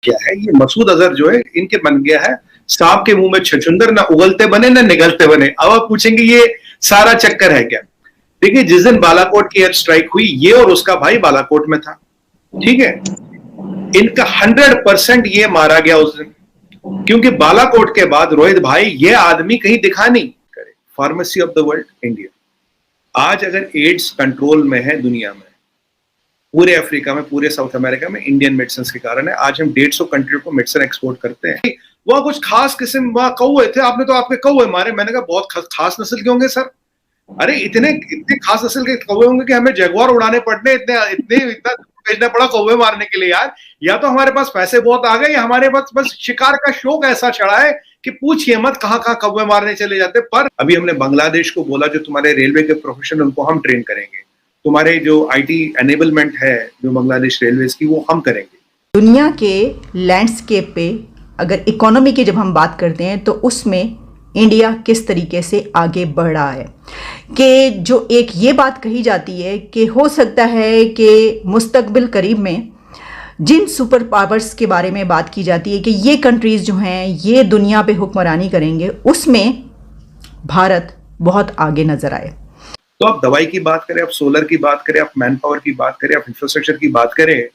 क्या है ये मसूद अजहर जो है इनके बन गया है सांप के मुंह में छछुंदर, ना उगलते बने ना निगलते बने। अब आप पूछेंगे ये सारा चक्कर है क्या? देखिए जिस दिन बालाकोट की एयर स्ट्राइक हुई ये और उसका भाई बालाकोट में था, ठीक है। इनका 100% ये मारा गया उस दिन, क्योंकि बालाकोट के बाद रोहित भाई ये आदमी कहीं दिखा नहीं करे। Pharmacy of the world India. आज अगर एड्स कंट्रोल में है दुनिया में, पूरे अफ्रीका में, पूरे साउथ अमेरिका में इंडियन मेडिसिन के कारण है। आज हम 150 कंट्री को मेडिसिन एक्सपोर्ट करते हैं। वह कुछ खास किस्म वहां कौवे थे, आपने तो आपके कौवे मारे। मैंने कहा बहुत खास नस्ल के होंगे सर। अरे इतने खास नस्ल के कौवे होंगे कि हमें जगुआर उड़ाने पड़ने, इतना भेजना पड़ा कौवे मारने के लिए यार। या तो हमारे पास पैसे बहुत आ गए या हमारे पास बस शिकार का शौक ऐसा चढ़ा है कि पूछिए मत कहां कहां कौवे मारने चले जाते। पर अभी हमने बांग्लादेश को बोला जो तुम्हारे रेलवे के प्रोफेशनल उनको हम ट्रेन करेंगे, तुम्हारे जो आईटी एनेबलमेंट है जो बांग्लादेश रेलवेज की वो हम करेंगे। दुनिया के लैंडस्केप पे अगर इकोनॉमी की जब हम बात करते हैं तो उसमें इंडिया किस तरीके से आगे बढ़ रहा है, कि जो एक ये बात कही जाती है कि हो सकता है कि मुस्तकबिल करीब में जिन सुपर पावर्स के बारे में बात की जाती है कि ये कंट्रीज़ जो हैं ये दुनिया पे हुक्मरानी करेंगे, उसमें भारत बहुत आगे नज़र आए। तो आप दवाई की बात करें, आप सोलर की बात करें, आप मैन पावर की बात करें, आप इंफ्रास्ट्रक्चर की बात करें,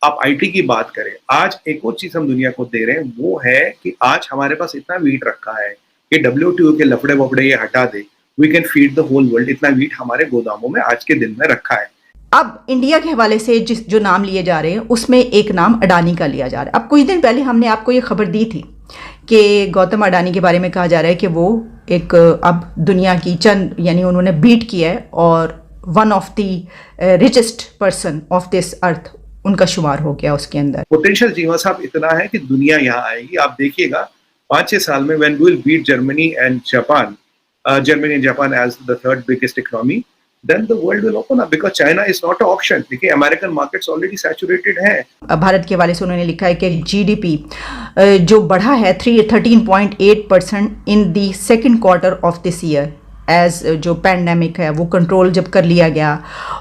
आप आईटी की बात करें, आज एक और चीज हम दुनिया को दे रहे हैं, वो है कि आज हमारे पास इतना वीट रखा है कि WTO के लफड़े वफड़े ये हटा दे, we can feed the whole world. इतना वीट हमारे गोदामों में आज के दिन में रखा है। अब इंडिया के हवाले से जो नाम लिए जा रहे हैं उसमें एक नाम अडानी का लिया जा रहा है। अब कुछ दिन पहले हमने आपको ये खबर दी थी कि गौतम अडानी के बारे में कहा जा रहा है कि वो एक अब दुनिया की चंद यानी उन्होंने बीट किया है और one of the richest person of this earth उनका शुमार हो गया उसके अंदर। पोटेंशियल जीवा साहब इतना है कि दुनिया यहाँ आएगी। आप देखिएगा 5-6 साल में when we will beat Germany and Japan, Germany and Japan as the third biggest economy, then the world will open up because China is not an option। देखिए अमेरिकन मार्केट्स ऑलरेडी सैचुरेटेड है। भारत के हवाले से उन्होंने लिखा है कि GDP जो बढ़ा है 13.8% in the second quarter of this year, as जो पैंडेमिक है वो कंट्रोल जब कर लिया गया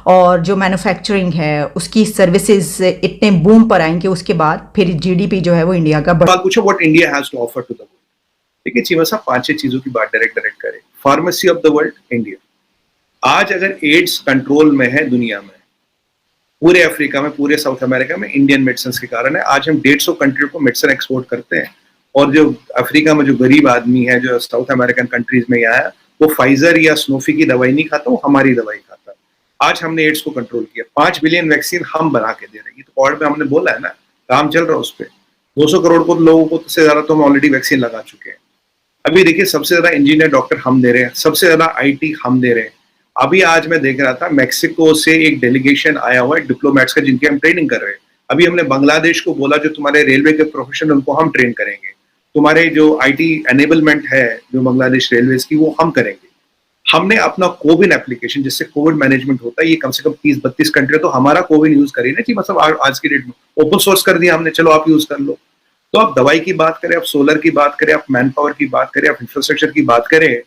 और जो मैन्युफैक्चरिंग है उसकी सर्विसेज इतने बूम पर आएंगे, उसके बाद फिर जीडीपी जो है वो इंडिया का बात पूछो what India has to offer to the world. देखिए चीमा साहब 5-6 चीजों की बात डायरेक्ट करें। Pharmacy of the world India. आज अगर एड्स कंट्रोल में है दुनिया में, पूरे अफ्रीका में, पूरे साउथ अमेरिका में इंडियन मेडिसिन के कारण है। आज हम 150 कंट्री को मेडिसिन एक्सपोर्ट करते हैं और जो अफ्रीका में जो गरीब आदमी है जो साउथ अमेरिकन कंट्रीज में यहाँ है वो फाइजर या स्नोफी की दवाई नहीं खाता, वो हमारी दवाई खाता है। आज हमने एड्स को कंट्रोल किया। 5 बिलियन वैक्सीन हम बना के दे रहे हैं। तो क्वाड में हमने बोला है ना, काम चल रहा है उस पर। 200 करोड़ को लोगों को से ज्यादा तो हम ऑलरेडी वैक्सीन लगा चुके हैं। अभी देखिए सबसे ज्यादा इंजीनियर डॉक्टर हम दे रहे हैं, सबसे ज्यादा IT हम दे रहे हैं। अभी आज मैं देख रहा था मैक्सिको से एक डेलीगेशन आया हुआ है डिप्लोमेट्स का जिनकी हम ट्रेनिंग कर रहे हैं। अभी हमने बांग्लादेश को बोला जो तुम्हारे रेलवे के प्रोफेशनल उनको हम ट्रेन करेंगे, तुम्हारे जो IT एनेबलमेंट है जो बांग्लादेश रेलवेज की वो हम करेंगे। हमने अपना कोविन एप्लीकेशन जिससे कोविड मैनेजमेंट होता है, ये कम से कम 30-32 कंट्री तो हमारा कोविन यूज करिए ना कि मतलब आज की डेट में ओपन सोर्स कर दिया हमने, चलो आप यूज कर लो। तो आप दवाई की बात करें, आप सोलर की बात करें, आप मैन पावर की बात करें, आप इंफ्रास्ट्रक्चर की बात करें,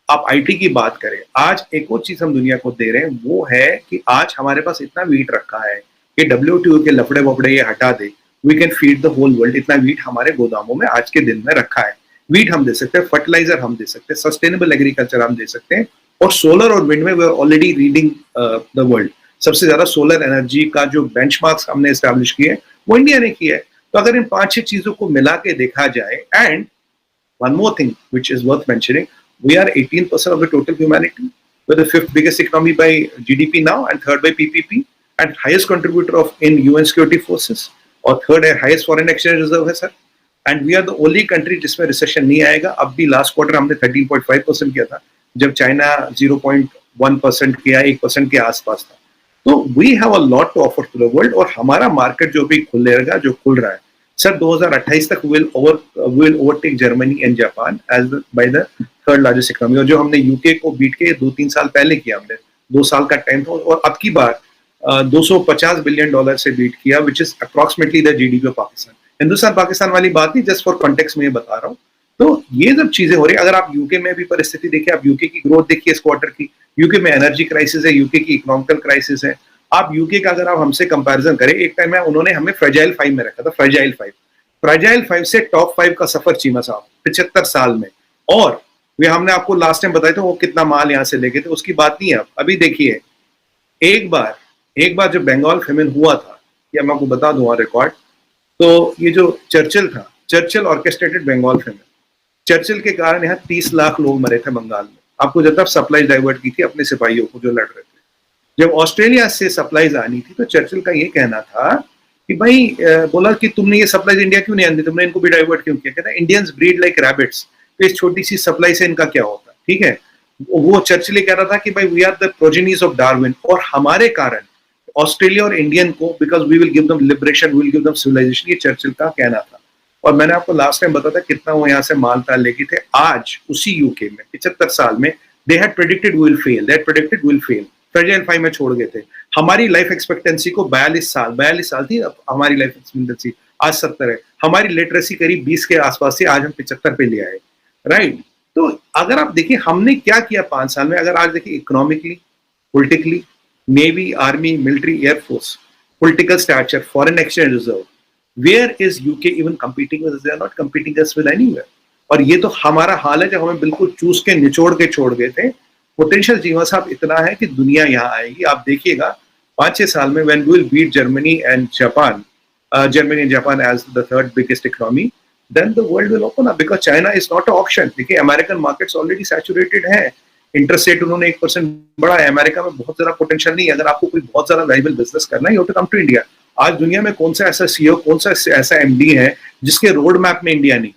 आप IT की बात करें, आज एक और चीज हम दुनिया को दे रहे हैं, वो है कि आज हमारे पास इतना वीट रखा है कि WTO के लफड़े वफड़े ये हटा दे, we can feed the whole world. इतना वीट हमारे गोदामों में आज के दिन में रखा है। वीट हम दे सकते हैं, फर्टिलाइजर हम दे सकते हैं, सस्टेनेबल एग्रीकल्चर हम दे सकते हैं, और सोलर और विंड में we are already reading the world. सबसे ज्यादा सोलर एनर्जी का जो बेंचमार्क्स हमने एस्टैब्लिश किए हैं वो इंडिया ने किया है। तो अगर इन 5-6 चीजों को मिला के देखा जाए, and one more thing which is worth mentioning, we are 18% of the total humanity. We're the 5th biggest economy by GDP now and 3rd by PPP, and highest contributor in UN security forces, और 3rd highest foreign exchange reserve है sir. And we are the only country जिसमें recession नहीं आएगा। अब भी last quarter हमने 13.5% किया था जब चाइना 0.1% किया, 1% के आसपास था। तो we have a lot to offer to the world, और हमारा मार्केट जो भी खुलेगा, जो खुल रहा है सर 2028 तक will overtake Germany and Japan as by the third largest economy. और जो हमने यूके को बीट के 2-3 साल पहले किया, हमने 2 साल का टाइम था, और अब की बार $250 बिलियन से बीट किया, which is approximately the GDP of Pakistan. Hindustan Pakistan वाली बात नहीं, जस्ट फॉर कॉन्टेक्स्ट में बता रहा हूँ। तो ये जब चीजें हो रही है, अगर आप यूके में भी परिस्थिति देखिए, आप यूके की ग्रोथ देखिए इस क्वार्टर की, यूके में एनर्जी क्राइसिस है, यूके की इकोनॉमिकल क्राइसिस है। आप यूके का अगर आप हमसे कंपैरिजन करें, एक टाइम में उन्होंने हमें फ्रेजाइल 5 में रखा था, फ्रेजाइल 5। फ्रेजाइल 5 से टॉप 5 का सफर चीमा साहब 75 साल में। और वे हमने आपको लास्ट टाइम बताया था वो कितना माल यहाँ से लेके थे, उसकी बात नहीं है। अभी देखिए, एक बार जब बंगाल फेमिन हुआ था, ये मैं आपको बता दूं रिकॉर्ड, तो ये जो चर्चिल था, Churchill orchestrated Bengal famine. Churchill के कारण यहाँ 30 लाख लोग मरे थे बंगाल में। आपको जब तक सप्लाई डाइवर्ट की थी अपने सिपाहियों को जो लड़ रहे थे। जब ऑस्ट्रेलिया से सप्लाईज आनी थी तो चर्चिल का ये कहना था कि भाई बोला कि तुमने ये सप्लाईज इंडिया क्यों नहीं आनी, तुमने इनको भी डाइवर्ट क्यों किया? कहता है इंडियंस ब्रीड लाइक रैबिट्स, तो इस छोटी सी सप्लाई से इनका क्या होता, ठीक है। वो चर्चिल कह रहा था कि भाई we are the progenies of Darwin, और हमारे कारण ऑस्ट्रेलिया और इंडियन को, because we will give them liberation, we will give them civilisation, ये चर्चिल का कहना था। और मैंने आपको लास्ट टाइम बताया था कितना वो यहाँ से माल ताल लेके थे। आज उसी यूके में 75 साल में they had predicted will fail, they had predicted will fail, fragile 5 में छोड़ गए थे। हमारी लाइफ एक्सपेक्टेंसी को 42 साल थी हमारी लाइफ एक्सपेक्टेंसी, आज 70 है। हमारी लिटरेसी करीब 20 के आसपास थी, आज हम 75 पे ले आए, राइट। तो अगर आप देखिए हमने क्या किया 5 साल में, अगर आज देखिए economically, politically, navy, army, military, air force, political stature, foreign exchange reserve, where is UK even competing with us? They are not competing us with anywhere. और ये तो हमारा हाल है जब हमें बिल्कुल चूस के निचोड़ के छोड़ गए थे। पोटेंशियल जीवा साहब इतना है कि दुनिया यहाँ आएगी, आप देखिएगा 5-6 साल में when we will beat Germany and Japan as the third biggest economy, then the world will open up because China is not an option. देखिए अमेरिकन मार्केट्स ऑलरेडी सैचुरेटेड हैं, इंटरेस्ट रेट उन्होंने 1% बढ़ा है। अमेरिका में बहुत ज्यादा potential नहीं है। अगर आपको कोई बहुत ज्यादा वैल्यूएबल बिजनेस करना है, you have to come to India. आज दुनिया में कौन सा ऐसा सीईओ, कौन सा ऐसा एमडी है जिसके रोड मैप में इंडिया नहीं है?